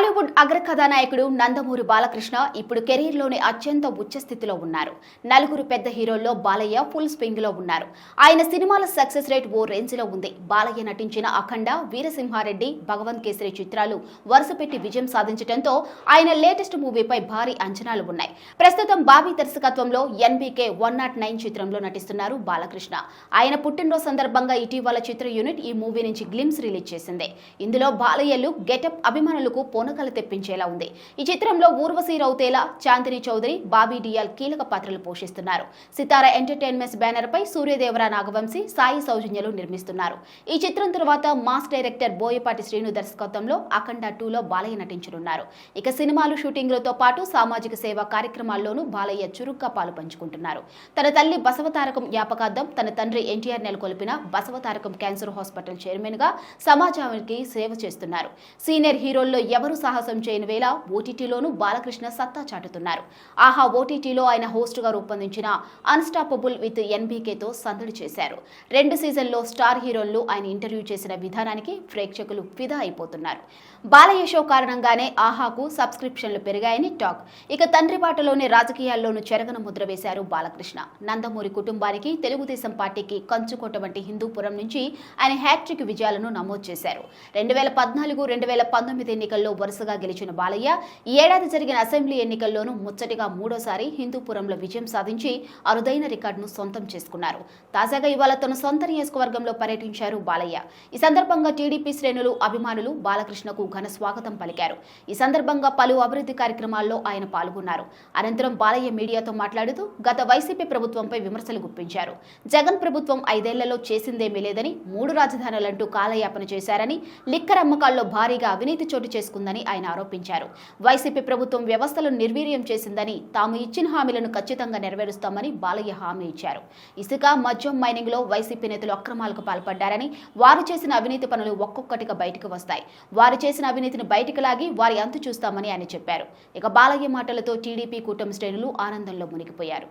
టాలీవుడ్ అగ్రకథానాయకుడు నందమూరి బాలకృష్ణ ఇప్పుడు కెరీర్లోని అత్యంత ఉచ్చస్థితిలో ఉన్నారు. నలుగురు పెద్ద హీరోల్లో బాలయ్య ఫుల్ స్వింగ్ లో ఉన్నారు. ఆయన సినిమాల సక్సెస్ రేట్ ఓ రేంజ్ లో ఉంది. బాలయ్య నటించిన అఖండ, వీరసింహారెడ్డి, భగవంత్ కేసరి చిత్రాలు వరుసపెట్టి విజయం సాధించడంతో ఆయన లేటెస్ట్ మూవీపై భారీ అంచనాలు ఉన్నాయి. ప్రస్తుతం బాబీ దర్శకత్వంలో ఎన్బీకే 109 చిత్రంలో నటిస్తున్నారు బాలకృష్ణ. ఆయన పుట్టినరోజు సందర్భంగా ఇటీవల చిత్ర యూనిట్ ఈ మూవీ నుంచి గ్లిమ్స్ రిలీజ్ చేసింది. ఇందులో బాలయ్య లుక్, గెటప్ అభిమానులకు పోనకలు తెప్పించేలా ఉంది. ఈ చిత్రంలో ఊర్వశీ రౌతేలా, చాందిని చౌదరి, బాబీ డియాల్ కీలక పాత్రలు పోషిస్తున్నారు. సితారా ఎంటర్టైన్మెంట్స్ బ్యానర్ పై సూర్యదేవర నాగవంశీ, సాయి సౌజన్యలు నిర్మిస్తున్నారు. ఈ చిత్రం తర్వాత మాస్ డైరెక్టర్ బోయపాటి శ్రీను దర్శకత్వంలో అఖండ 2లో బాలయ్య నటించనున్నారు. ఇక సినిమాలు షూటింగ్లతో పాటు సామాజిక సేవా కార్యక్రమాల్లోనూ బాలయ్య చురుగ్గా పాలు పంచుకుంటున్నారు. తన తల్లి బసవతారకం జ్ఞాపకార్థం తన తండ్రి ఎన్టీఆర్ నెలకొల్పిన బసవతారకం క్యాన్సర్ హాస్పిటల్ చైర్మన్ గా సమాజానికి సేవ చేస్తున్నారు. సీనియర్ హీరోల్లో ఎవరు సాహసం చేయని వేళ ఓటీటీలోనూ బాలకృష్ణ సత్తా చాటుతున్నారు. ఆహా ఓటీటీలో ఆయన హోస్ట్ గా రూపొందించిన అన్స్టాపబుల్ విత్ ఎన్బీకేతో సందడి చేశారు. 2 సీజన్లో స్టార్ హీరోలు ఆయన ఇంటర్వ్యూ చేసిన విధానానికి ప్రేక్షకులు ఫిదా అయిపోతున్నారు. బాలయ్య షో కారణంగానే ఆహాకు సబ్స్క్రిప్షన్లు పెరిగాయని టాక్. ఇక తండ్రి బాటలోనే రాజకీయాల్లోనూ చెరగన ముద్ర వేశారు బాలకృష్ణ. నందమూరి కుటుంబానికి, తెలుగుదేశం పార్టీకి కంచుకోట వంటి హిందూపురం నుంచి ఆయన హ్యాట్రిక్ విజయాలను నమోదు చేశారు. 2014, 2019 ఎన్నికల్లో వరుసగా గెలిచిన బాలయ్య ఈ ఏడాది జరిగిన అసెంబ్లీ ఎన్నికల్లోనూ ముచ్చటిగా 3వ హిందూపురంలో విజయం సాధించి అరుదైన రికార్డును సొంతం చేసుకున్నారు. తాజాగా ఇవాళ తన సొంత నియోజకవర్గంలో పర్యటించారు బాలయ్య. ఈ సందర్భంగా టీడీపీ శ్రేణులు, అభిమానులు బాలకృష్ణకు ఘన స్వాగతం పలికారు. ఈ సందర్భంగా పలు అభివృద్ధి కార్యక్రమాల్లో ఆయన పాల్గొన్నారు. అనంతరం బాలయ్య మీడియాతో మాట్లాడుతూ గత వైసీపీ ప్రభుత్వంపై విమర్శలు గుప్పించారు. జగన్ ప్రభుత్వం 5 ఏళ్లలో చేసిందేమీ లేదని, 3 రాజధానులంటూ కాలయాపన చేశారని, లిక్కర్ అమ్మకాల్లో భారీగా అవినీతి చోటు చేసుకుందని ఆయన ఆరోపించారు. వైసీపీ ప్రభుత్వం వ్యవస్థలను నిర్వీర్యం చేసిందని, తాము ఇచ్చిన హామీలను ఖచ్చితంగా నెరవేరుస్తామని బాలయ్య హామీ ఇచ్చారు. ఇసుక, మద్యం మైనింగ్ లో వైసీపీ నేతలు అక్రమాలకు పాల్పడ్డారని, వారు చేసిన అవినీతి పనులు ఒక్కొక్కటిగా బయటకు వస్తాయి. వారు చేసిన అవినీతిని బయటకు లాగి వారి అంతు చూస్తామని ఆయన చెప్పారు. ఇక బాలయ్య మాటలతో టీడీపీ కూటమి శ్రేణులు ఆనందంలో మునిగిపోయారు.